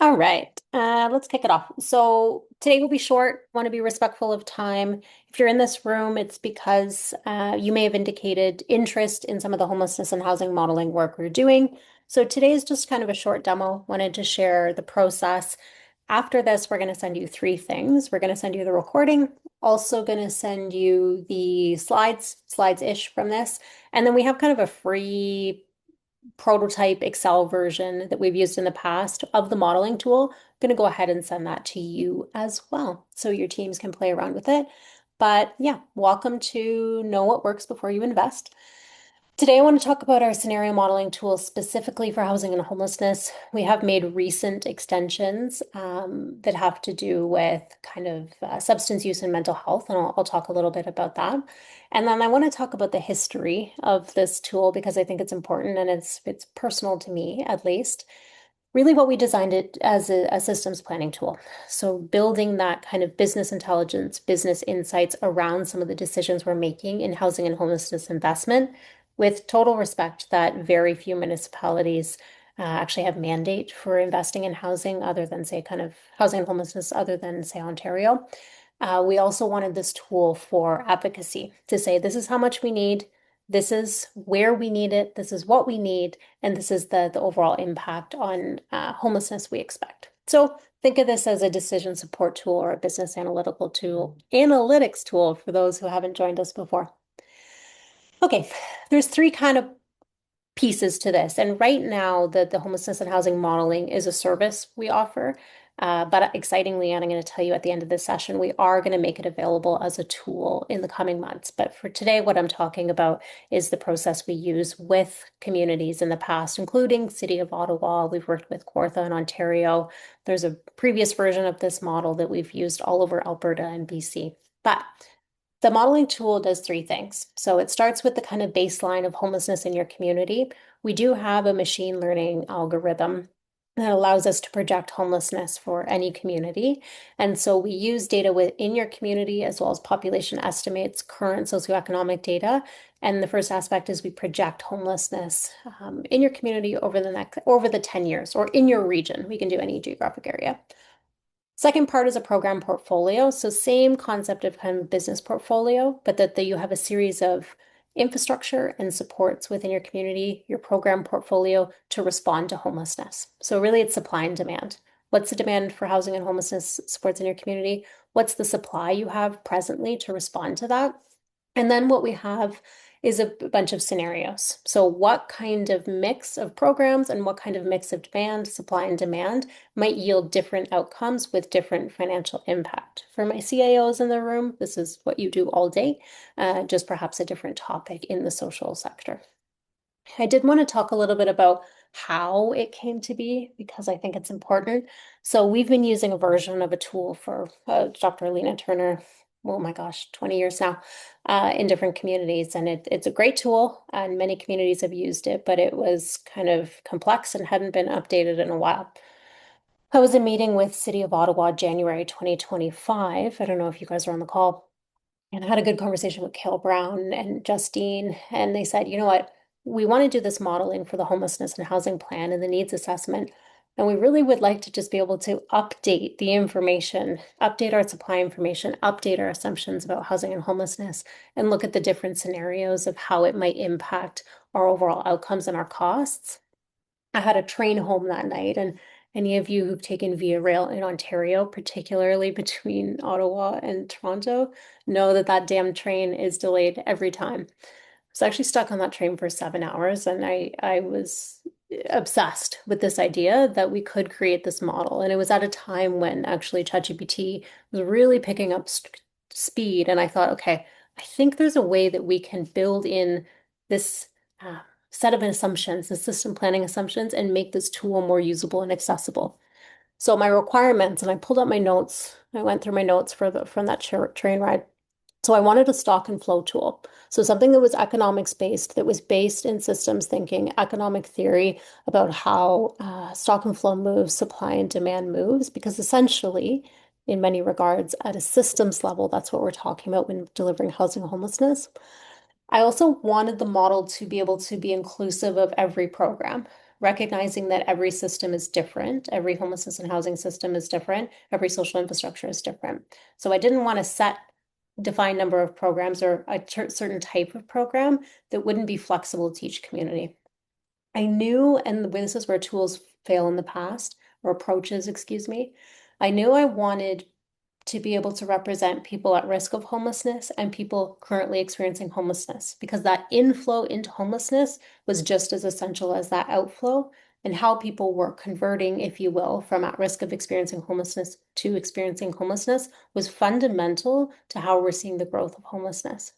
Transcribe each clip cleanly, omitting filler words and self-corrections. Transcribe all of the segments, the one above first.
All right, let's kick it off. So today will be short. Want to be respectful of time. If you're in this room, it's because you may have indicated interest in some of the homelessness and housing modeling work we're doing. So today is just kind of a short demo. Wanted to share the process. After this, we're going to send you three things. We're going to send you the recording, also going to send you the slides-ish from this, and then we have kind of a free prototype Excel version that we've used in the past of the modeling tool. I'm going to go ahead and send that to you as well so your teams can play around with it. But yeah, welcome to Know What Works Before You Invest. Today, I want to talk about our scenario modeling tool specifically for housing and homelessness. We have made recent extensions that have to do with kind of substance use and mental health, and I'll talk a little bit about that. And then I want to talk about the history of this tool because I think it's important and it's personal to me at least. Really, what we designed it as a systems planning tool. So, building that kind of business intelligence, business insights around some of the decisions we're making in housing and homelessness investment, with total respect that very few municipalities actually have mandate for investing in housing other than, say, kind of housing and homelessness, other than, say, Ontario. We also wanted this tool for advocacy to say, this is how much we need, this is where we need it, this is what we need, and this is the overall impact on homelessness we expect. So think of this as a decision support tool or a business analytical tool, analytics tool for those who haven't joined us before. Okay, there's three kind of pieces to this. And right now, the homelessness and housing modeling is a service we offer. But excitingly, and I'm going to tell you at the end of this session, we are going to make it available as a tool in the coming months. But for today, what I'm talking about is the process we use with communities in the past, including City of Ottawa. We've worked with Kawartha in Ontario. There's a previous version of this model that we've used all over Alberta and BC. But the modeling tool does three things. So it starts with the kind of baseline of homelessness in your community. We do have a machine learning algorithm that allows us to project homelessness for any community. And so we use data within your community as well as population estimates, current socioeconomic data. And the first aspect is we project homelessness in your community over the 10 years or in your region. We can do any geographic area. Second part is a program portfolio. So same concept of kind of business portfolio, but that you have a series of infrastructure and supports within your community, your program portfolio to respond to homelessness. So really it's supply and demand. What's the demand for housing and homelessness supports in your community? What's the supply you have presently to respond to that? And then what we have is a bunch of scenarios. So what kind of mix of programs and what kind of mix of demand, supply and demand might yield different outcomes with different financial impact. For my CAOs in the room, this is what you do all day, just perhaps a different topic in the social sector. I did want to talk a little bit about how it came to be because I think it's important. So we've been using a version of a tool for Dr. Alina Turner, oh my gosh, 20 years now, in different communities. And it's a great tool, and many communities have used it, but it was kind of complex and hadn't been updated in a while. I was in meeting with City of Ottawa January 2025. I don't know if you guys are on the call, and I had a good conversation with Kale Brown and Justine, and they said, you know what, we want to do this modeling for the homelessness and housing plan and the needs assessment. And we really would like to just be able to update the information, update our supply information, update our assumptions about housing and homelessness, and look at the different scenarios of how it might impact our overall outcomes and our costs. I had a train home that night, and any of you who've taken Via Rail in Ontario, particularly between Ottawa and Toronto, know that that damn train is delayed every time. I was actually stuck on that train for 7 hours, and I was obsessed with this idea that we could create this model. And it was at a time when actually ChatGPT was really picking up speed, and I thought, okay, I think there's a way that we can build in this set of assumptions, the system planning assumptions, and make this tool more usable and accessible. So my requirements, and I pulled up my notes. I went through my notes from that train ride. So I wanted a stock and flow tool. So something that was economics based, that was based in systems thinking, economic theory about how stock and flow moves, supply and demand moves, because essentially, in many regards, at a systems level, that's what we're talking about when delivering housing and homelessness. I also wanted the model to be able to be inclusive of every program, recognizing that every system is different, every homelessness and housing system is different, every social infrastructure is different. So I didn't want to set defined number of programs or a certain type of program that wouldn't be flexible to each community. I knew, and this is where tools fail in the past, or approaches, excuse me. I knew I wanted to be able to represent people at risk of homelessness and people currently experiencing homelessness, because that inflow into homelessness was just as essential as that outflow, and how people were converting, if you will, from at risk of experiencing homelessness to experiencing homelessness was fundamental to how we're seeing the growth of homelessness.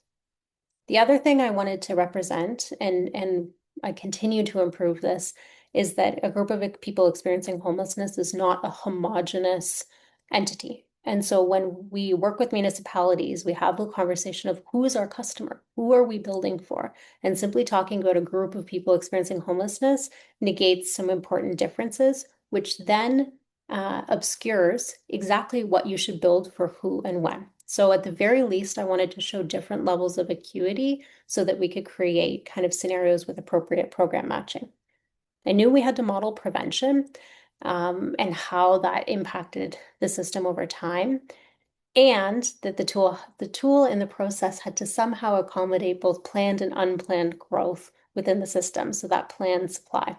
The other thing I wanted to represent, and I continue to improve this, is that a group of people experiencing homelessness is not a homogenous entity. And so when we work with municipalities, we have the conversation of who is our customer? Who are we building for? And simply talking about a group of people experiencing homelessness negates some important differences, which then obscures exactly what you should build for who and when. So at the very least, I wanted to show different levels of acuity so that we could create kind of scenarios with appropriate program matching. I knew we had to model prevention and how that impacted the system over time, and that the tool in the process had to somehow accommodate both planned and unplanned growth within the system, so that planned supply.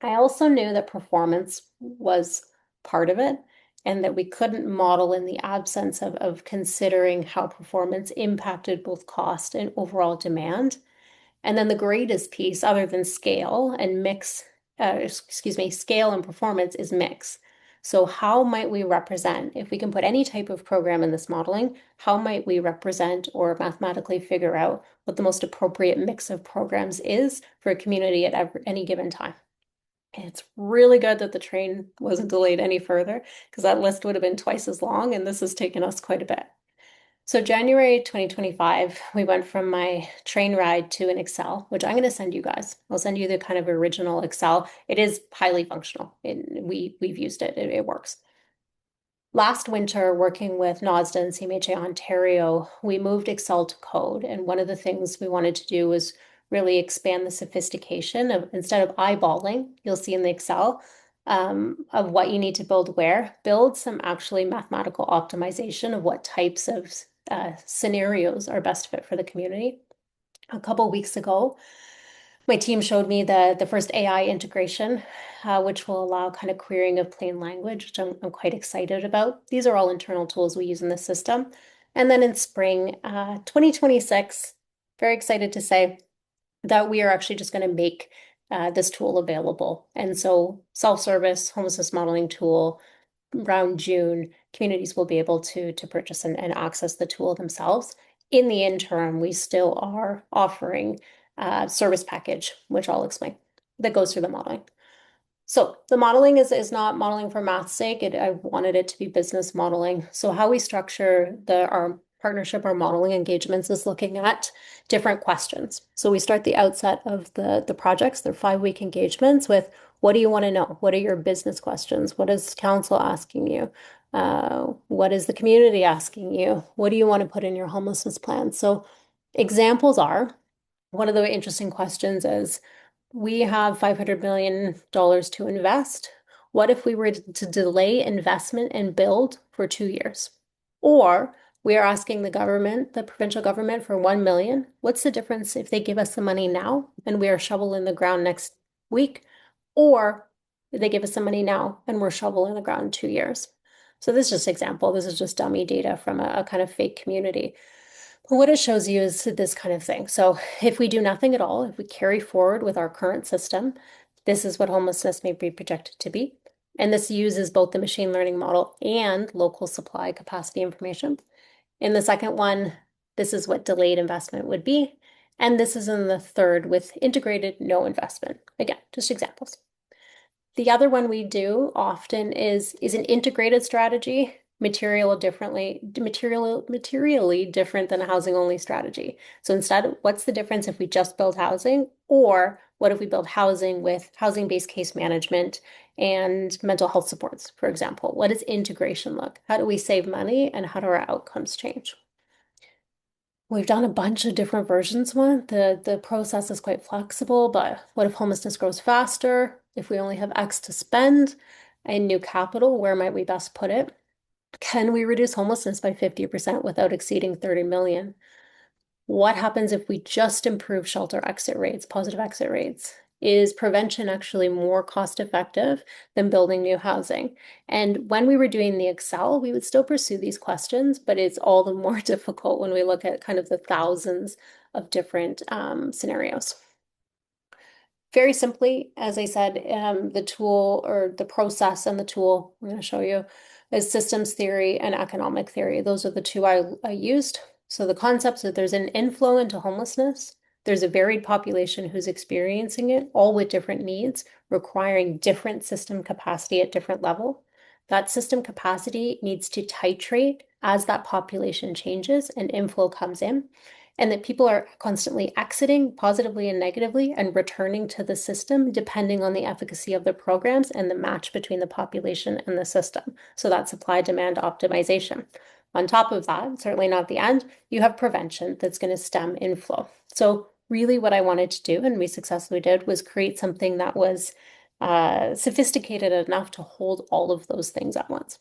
I also knew that performance was part of it and that we couldn't model in the absence of considering how performance impacted both cost and overall demand. And then the greatest piece, other than scale and scale and performance is mix. So how might we represent, if we can put any type of program in this modeling, how might we represent or mathematically figure out what the most appropriate mix of programs is for a community at any given time? It's really good that the train wasn't delayed any further because that list would have been twice as long, and this has taken us quite a bit. So January 2025, we went from my train ride to an Excel, which I'm going to send you guys. I'll send you the kind of original Excel. It is highly functional. We've used it. It works. Last winter, working with NOSDA and CMHA Ontario, we moved Excel to code. And one of the things we wanted to do was really expand the sophistication of, instead of eyeballing, you'll see in the Excel, of what you need to build where, build some actually mathematical optimization of what types of scenarios are best fit for the community. A couple weeks ago, my team showed me the first AI integration, which will allow kind of querying of plain language, which I'm quite excited about. These are all internal tools we use in the system. And then in spring 2026, very excited to say that we are actually just going to make this tool available. And so self-service homelessness modeling tool, around June, communities will be able to purchase and access the tool themselves. In the interim, we still are offering a service package, which I'll explain, that goes through the modeling. So the modeling is not modeling for math's sake. I wanted it to be business modeling. So how we structure our partnership, our modeling engagements is looking at different questions. So we start the outset of the projects, they're 5-week engagements with what do you want to know? What are your business questions? What is council asking you? What is the community asking you? What do you want to put in your homelessness plan? So examples are, one of the interesting questions is, we have $500 million to invest. What if we were to delay investment and build for 2 years? Or we are asking the government, the provincial government, for 1 million. What's the difference if they give us the money now and we are shoveling the ground next week? Or they give us the money now and we're shoveling the ground in 2 years? So this is just example. This is just dummy data from a kind of fake community. But what it shows you is this kind of thing. So if we do nothing at all, if we carry forward with our current system, this is what homelessness may be projected to be. And this uses both the machine learning model and local supply capacity information. In the second one, this is what delayed investment would be. And this is in the third with integrated no investment. Again, just examples. The other one we do often is an integrated strategy, materially different than a housing only strategy. So instead, what's the difference if we just build housing, or what if we build housing with housing-based case management and mental health supports, for example? What does integration look? How do we save money and how do our outcomes change? We've done a bunch of different versions one. The process is quite flexible, but what if homelessness grows faster? If we only have X to spend and new capital, where might we best put it? Can we reduce homelessness by 50% without exceeding 30 million? What happens if we just improve shelter exit rates, positive exit rates? Is prevention actually more cost effective than building new housing? And when we were doing the Excel, we would still pursue these questions, but it's all the more difficult when we look at kind of the thousands of different scenarios. Very simply, as I said, the tool or the process and the tool I'm going to show you is systems theory and economic theory. Those are the two I used. So the concepts that there's an inflow into homelessness, there's a varied population who's experiencing it, all with different needs, requiring different system capacity at different level. That system capacity needs to titrate as that population changes and inflow comes in, and that people are constantly exiting positively and negatively and returning to the system depending on the efficacy of the programs and the match between the population and the system. So that's supply demand optimization. On top of that, certainly not the end, you have prevention that's going to stem inflow. So really what I wanted to do, and we successfully did, was create something that was sophisticated enough to hold all of those things at once.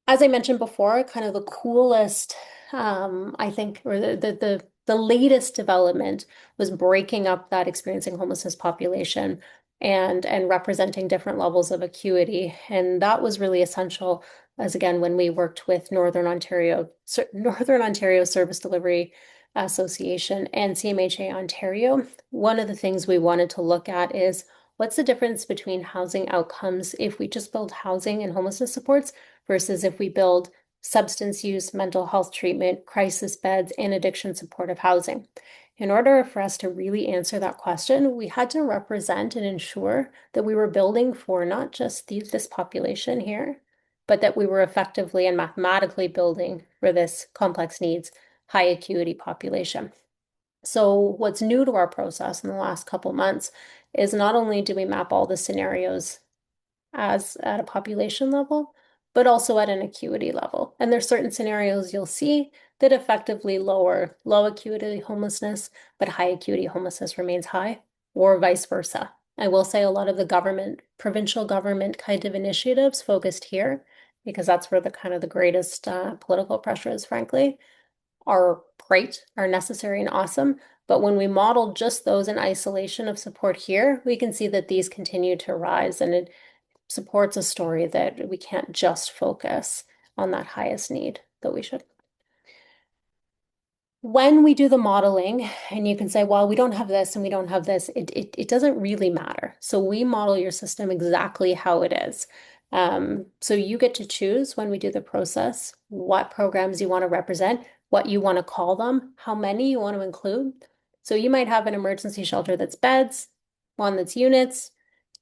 As I mentioned before, kind of the coolest, I think, or the latest development was breaking up that experiencing homelessness population and representing different levels of acuity. And that was really essential, as again, when we worked with Northern Ontario Service Delivery Association and CMHA Ontario. One of the things we wanted to look at is what's the difference between housing outcomes if we just build housing and homelessness supports versus if we build substance use, mental health treatment, crisis beds, and addiction supportive housing. In order for us to really answer that question, we had to represent and ensure that we were building for not just this population here, but that we were effectively and mathematically building for this complex needs, high acuity population. So what's new to our process in the last couple months is not only do we map all the scenarios as at a population level, but also at an acuity level. And there's certain scenarios you'll see that effectively lower low acuity homelessness, but high acuity homelessness remains high, or vice versa. I will say a lot of the government, provincial government kind of initiatives focused here, because that's where the kind of the greatest political pressure is, frankly, are great, are necessary and awesome. But when we model just those in isolation of support here, we can see that these continue to rise, and it supports a story that we can't just focus on that highest need that we should. When we do the modeling, and you can say, well, we don't have this and we don't have this, it doesn't really matter. So we model your system exactly how it is. So you get to choose when we do the process, what programs you want to represent, what you want to call them, how many you want to include. So you might have an emergency shelter that's beds, one that's units,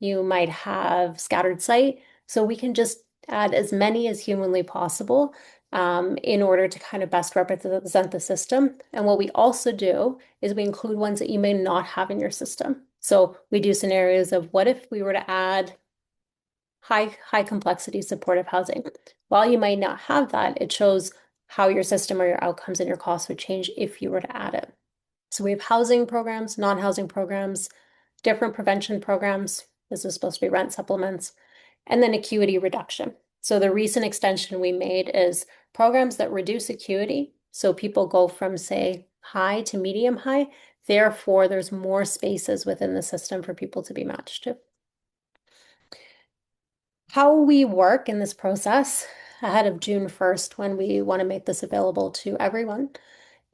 you might have scattered site. So we can just add as many as humanly possible in order to kind of best represent the system. And what we also do is we include ones that you may not have in your system. So we do scenarios of what if we were to add high complexity supportive housing. While you might not have that, it shows how your system or your outcomes and your costs would change if you were to add it. So we have housing programs, non-housing programs, different prevention programs. This is supposed to be rent supplements, and then acuity reduction. So the recent extension we made is programs that reduce acuity. So people go from, say, high to medium high. Therefore, there's more spaces within the system for people to be matched to. How we work in this process ahead of June 1st, when we want to make this available to everyone,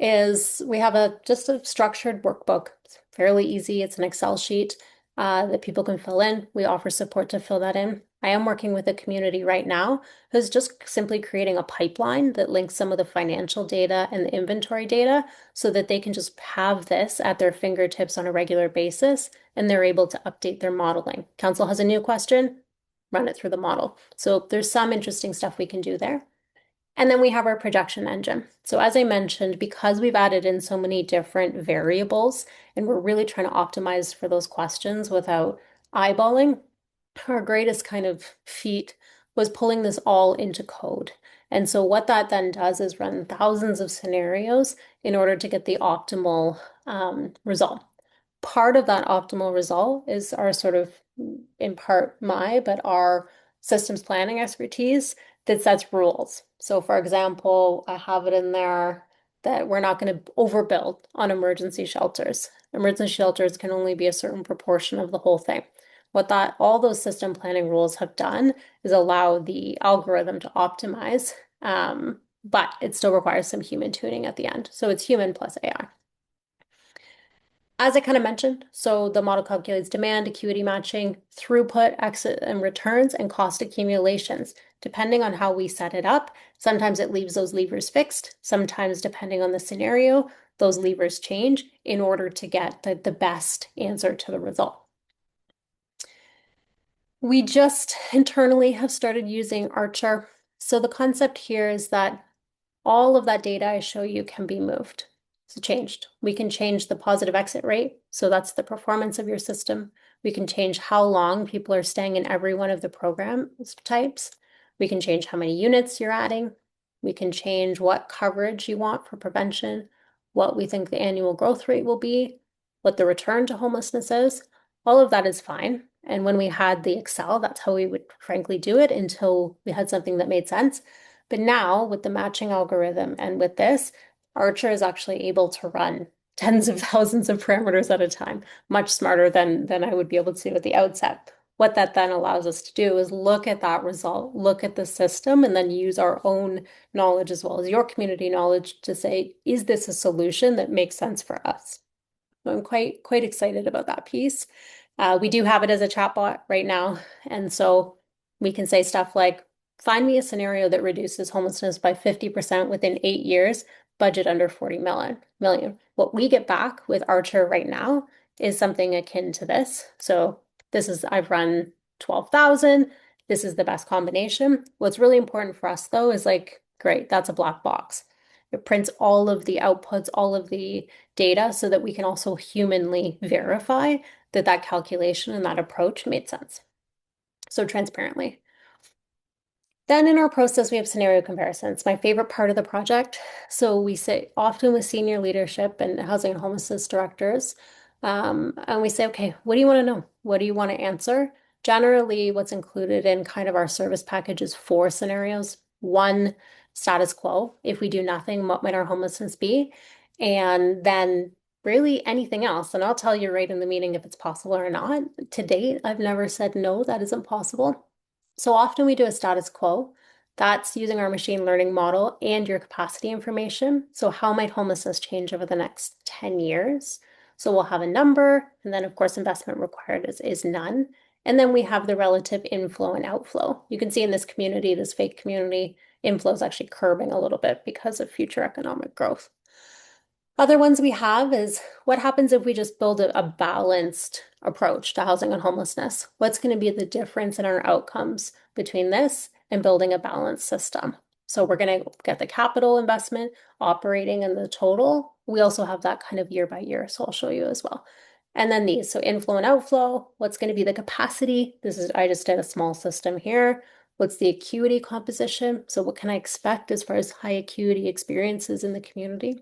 is we have just a structured workbook. It's fairly easy. It's an Excel sheet that people can fill in. We offer support to fill that in. I am working with a community right now who's just simply creating a pipeline that links some of the financial data and the inventory data so that they can just have this at their fingertips on a regular basis and they're able to update their modeling. Council has a new question, run it through the model. So there's some interesting stuff we can do there. And then we have our projection engine. So as I mentioned, because we've added in so many different variables and we're really trying to optimize for those questions without eyeballing, our greatest kind of feat was pulling this all into code And so what that then does is run thousands of scenarios in order to get the optimal result. Part of that optimal result is our sort of, in part but our systems planning expertise that sets rules. So for example, I have it in there that we're not going to overbuild on emergency shelters. Emergency shelters can only be a certain proportion of the whole thing. What that all those system planning rules have done is allow the algorithm to optimize, but it still requires some human tuning at the end. So it's human plus AI. As I kind of mentioned, so the model calculates demand, acuity matching, throughput, exit and returns, and cost accumulations. Depending on how we set it up, sometimes it leaves those levers fixed. Sometimes, depending on the scenario, those levers change in order to get the best answer to the result. We just internally have started using Archer. So the concept here is that all of that data I show you can be moved. So changed. We can change the positive exit rate. So that's the performance of your system. We can change how long people are staying in every one of the program types. We can change how many units you're adding. We can change what coverage you want for prevention, what we think the annual growth rate will be, what the return to homelessness is. All of that is fine. And when we had the Excel, that's how we would frankly do it until we had something that made sense. But now with the matching algorithm and with this, Archer is actually able to run tens of thousands of parameters at a time, much smarter than I would be able to at the outset. What that then allows us to do is look at that result, look at the system, and then use our own knowledge as well as your community knowledge to say, is this a solution that makes sense for us? So I'm quite excited about that piece. We do have it as a chatbot right now, and so we can say stuff like, find me a scenario that reduces homelessness by 50% within 8 years, budget under 40 million. What we get back with Archer right now is something akin to this. So I've run 12,000. This is the best combination. What's really important for us though is like, great, that's a black box. It prints all of the outputs, all of the data so that we can also humanly verify that that calculation and that approach made sense. So transparently. Then in our process, we have scenario comparisons, my favorite part of the project. So we sit often with senior leadership and housing and homelessness directors, and we say, okay, what do you want to know? What do you want to answer? Generally, what's included in kind of our service package is four scenarios. One, status quo. If we do nothing, what might our homelessness be? And then really anything else. And I'll tell you right in the meeting if it's possible or not. To date, I've never said no, that isn't possible. So often we do a status quo. That's using our machine learning model and your capacity information. So how might homelessness change over the next 10 years? So we'll have a number, and then of course investment required is none. And then we have the relative inflow and outflow. You can see in this community, this fake community, inflow is actually curbing a little bit because of future economic growth. Other ones we have is what happens if we just build a balanced approach to housing and homelessness? What's going to be the difference in our outcomes between this and building a balanced system? So we're going to get the capital investment, operating, and the total. We also have that kind of year by year, so I'll show you as well. And then these, so inflow and outflow, what's going to be the capacity? I just did a small system here. What's the acuity composition? So what can I expect as far as high acuity experiences in the community?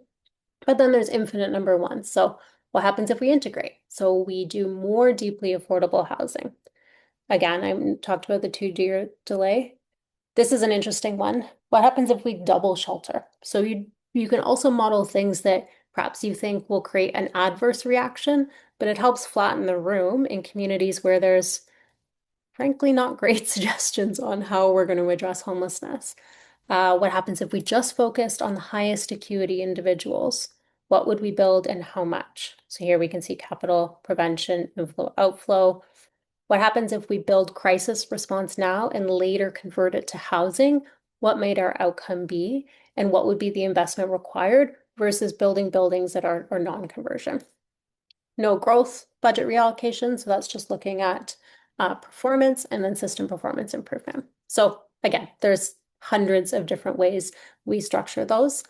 But then there's infinite number one. So what happens if we integrate? So we do more deeply affordable housing. Again, I talked about the 2-year delay. This is an interesting one. What happens if we double shelter? So you can also model things that perhaps you think will create an adverse reaction, but it helps flatten the room in communities where there's frankly not great suggestions on how we're going to address homelessness. What happens if we just focused on the highest acuity individuals? What would we build and how much? So here we can see capital, prevention, inflow, outflow. What happens if we build crisis response now and later convert it to housing? What might our outcome be? And what would be the investment required versus building buildings that are non-conversion? No growth budget reallocation. So that's just looking at performance and then system performance improvement. So again, there's hundreds of different ways we structure those.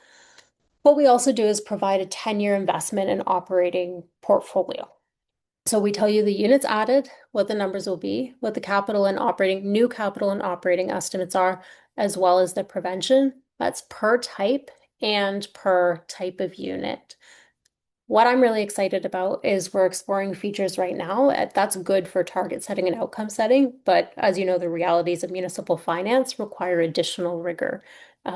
What we also do is provide a 10-year investment and operating portfolio. So we tell you the units added, what the numbers will be, what the capital and operating, new capital and operating estimates are, as well as the prevention. That's per type and per type of unit. What I'm really excited about is we're exploring features right now. That's good for target setting and outcome setting, but as you know, the realities of municipal finance require additional rigor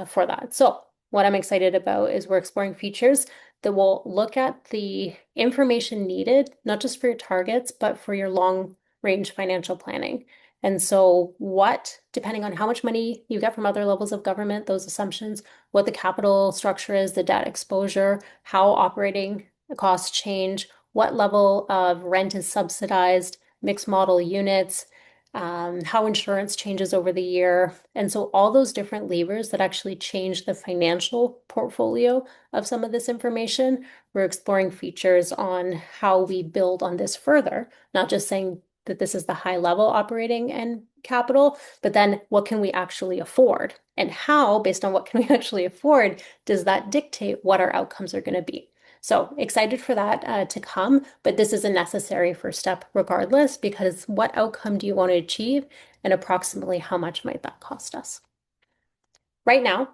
for that. So what I'm excited about is we're exploring features that will look at the information needed, not just for your targets, but for your long range financial planning. And so what, depending on how much money you get from other levels of government, those assumptions, what the capital structure is, the debt exposure, how operating the costs change, what level of rent is subsidized, mixed model units, how insurance changes over the year. And so all those different levers that actually change the financial portfolio of some of this information, we're exploring features on how we build on this further, not just saying that this is the high level operating and capital, but then what can we actually afford? And how, based on what can we actually afford, does that dictate what our outcomes are going to be? So excited for that to come, but this is a necessary first step regardless, because what outcome do you want to achieve and approximately how much might that cost us? Right now,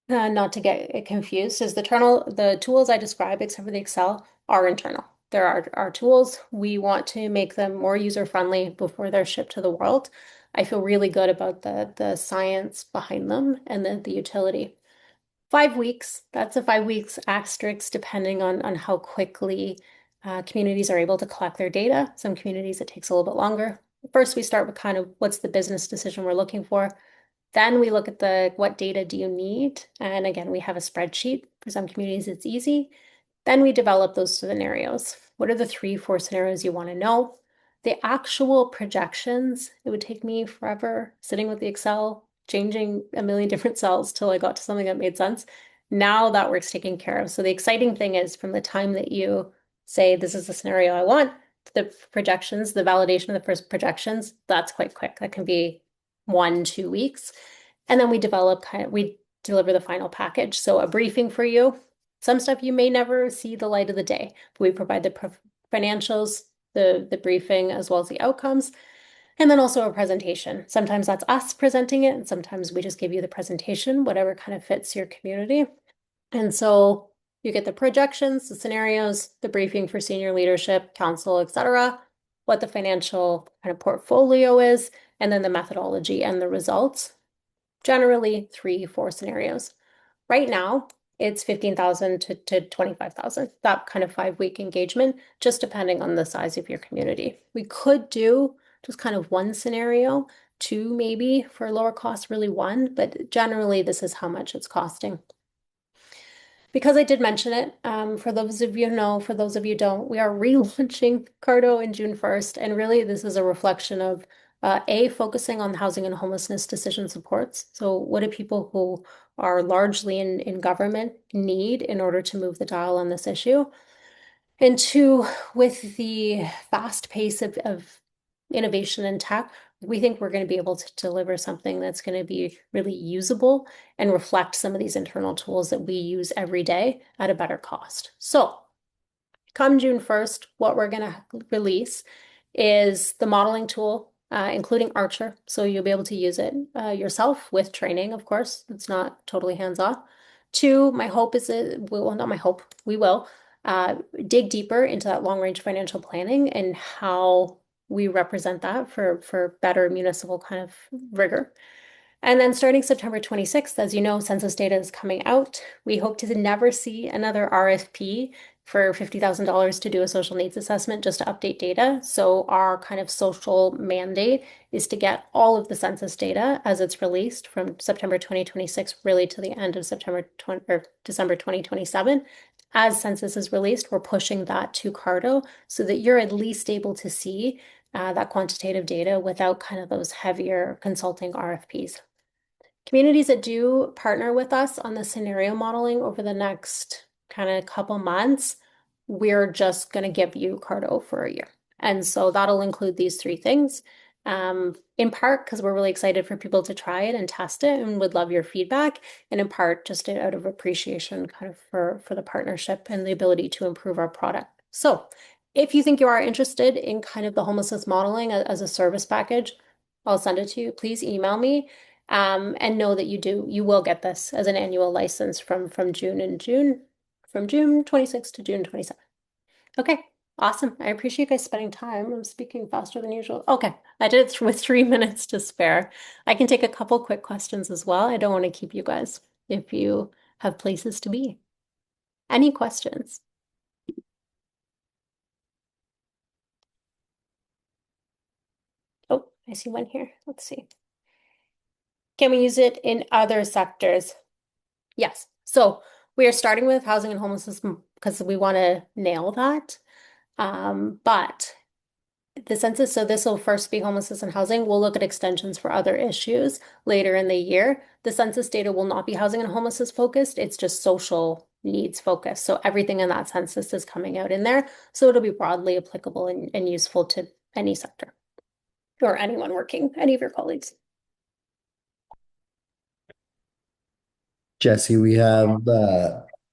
not to get confused, is the tools I describe, except for the Excel, are internal. There are our tools. We want to make them more user-friendly before they're shipped to the world. I feel really good about the science behind them and the utility. 5 weeks. That's a 5 weeks asterisk, depending on how quickly communities are able to collect their data. Some communities, it takes a little bit longer. First, we start with kind of what's the business decision we're looking for. Then we look at what data do you need? And again, we have a spreadsheet. For some communities, it's easy. Then we develop those scenarios. What are the 3, 4 scenarios you want to know? The actual projections, it would take me forever sitting with the Excel, changing a million different cells till I got to something that made sense. Now that work's taken care of. So the exciting thing is from the time that you say, this is the scenario I want, the projections, the validation of the first projections, that's quite quick. That can be 1, 2 weeks. And then we deliver the final package. So a briefing for you. Some stuff you may never see the light of the day, but we provide the financials, the briefing, as well as the outcomes, and then also a presentation. Sometimes that's us presenting it, and sometimes we just give you the presentation, whatever kind of fits your community. And so you get the projections, the scenarios, the briefing for senior leadership, council, etc., what the financial kind of portfolio is, and then the methodology and the results. Generally 3, 4 scenarios. Right now, it's 15,000 to 25,000, that kind of 5 week engagement, just depending on the size of your community. We could do just kind of one scenario, two maybe for lower cost, really one, but generally this is how much it's costing. Because I did mention it, for those of you who know, for those of you who don't, we are relaunching Cardo in June 1st. And really, this is a reflection of focusing on housing and homelessness decision supports. So what do people who are largely in government need in order to move the dial on this issue? And two, with the fast pace of innovation and tech, we think we're going to be able to deliver something that's going to be really usable and reflect some of these internal tools that we use every day at a better cost. So come June 1st, what we're going to release is the modeling tool, including Archer. So you'll be able to use it yourself with training, of course. It's not totally hands-off. Two, my hope is well, not my hope, we will dig deeper into that long-range financial planning and how we represent that for better municipal kind of rigor. And then starting September 26th, as you know, census data is coming out. We hope to never see another RFP for $50,000 to do a social needs assessment just to update data. So our kind of social mandate is to get all of the census data as it's released from September 2026 really to the end of December 2027. As census is released, we're pushing that to Cardo so that you're at least able to see that quantitative data without kind of those heavier consulting RFPs. Communities that do partner with us on the scenario modeling over the next kind of couple months, we're just going to give you Cardo for a year. And so that'll include these 3 things, in part because we're really excited for people to try it and test it and would love your feedback, and in part just out of appreciation kind of for the partnership and the ability to improve our product. So if you think you are interested in kind of the homelessness modeling as a service package, I'll send it to you. Please email me. And know that you will get this as an annual license from from June 26th to June 27th. Okay, awesome. I appreciate you guys spending time. I'm speaking faster than usual. Okay, I did it with 3 minutes to spare. I can take a couple quick questions as well. I don't want to keep you guys if you have places to be. Any questions? Oh, I see one here. Let's see. Can we use it in other sectors? Yes. So we are starting with housing and homelessness because we want to nail that. But the census, so this will first be homelessness and housing. We'll look at extensions for other issues later in the year. The census data will not be housing and homelessness focused. It's just social needs focused. So everything in that census is coming out in there. So it'll be broadly applicable and useful to any sector or anyone working, any of your colleagues. Jesse, we have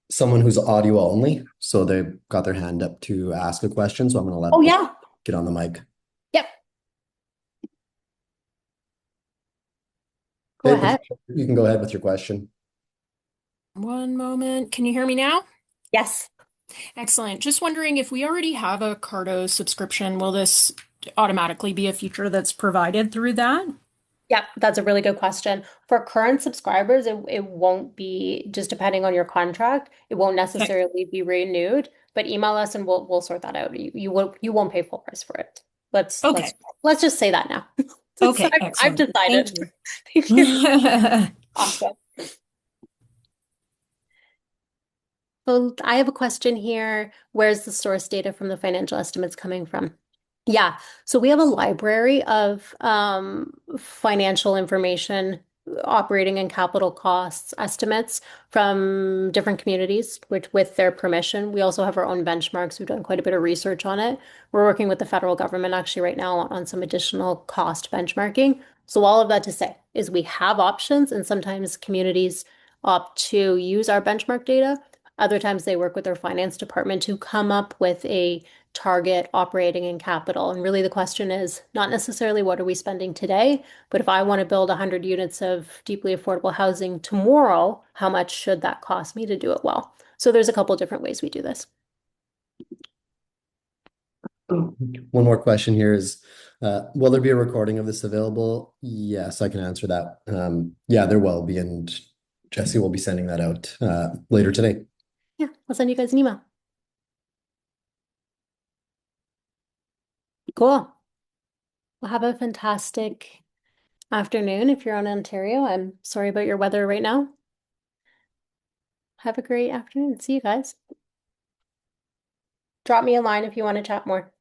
someone who's audio only, so they've got their hand up to ask a question. So I'm going to Oh, let them yeah. get on the mic. Yep. Go Hey, ahead. you can go ahead with your question. One moment. Can you hear me now? Yes. Excellent. Just wondering if we already have a Cardo subscription, will this automatically be a feature that's provided through that? Yep, that's a really good question. For current subscribers, it won't be just depending on your contract. It won't Okay. necessarily be renewed, but email us and we'll sort that out. You won't pay full price for it. Let's let's Okay. let's just say that now. So Okay. I've Excellent. decided. Thank you. Thank you. Awesome. So I have a question here. Where's the source data from the financial estimates coming from? Yeah, so we have a library of financial information, operating and capital costs estimates from different communities, which with their permission. We also have our own benchmarks. We've done quite a bit of research on it. We're working with the federal government actually right now on some additional cost benchmarking. So all of that to say is we have options, and sometimes communities opt to use our benchmark data. Other times they work with their finance department to come up with a target operating and capital. And really the question is not necessarily what are we spending today, but if I want to build 100 units of deeply affordable housing tomorrow, how much should that cost me to do it well? So there's a couple different ways we do this. One more question here is, will there be a recording of this available? Yes, I can answer that. Yeah, there will be, and Jesse will be sending that out later today. Yeah, I'll send you guys an email. Cool. Well, have a fantastic afternoon if you're on Ontario. I'm sorry about your weather right now. Have a great afternoon. See you guys. Drop me a line if you want to chat more.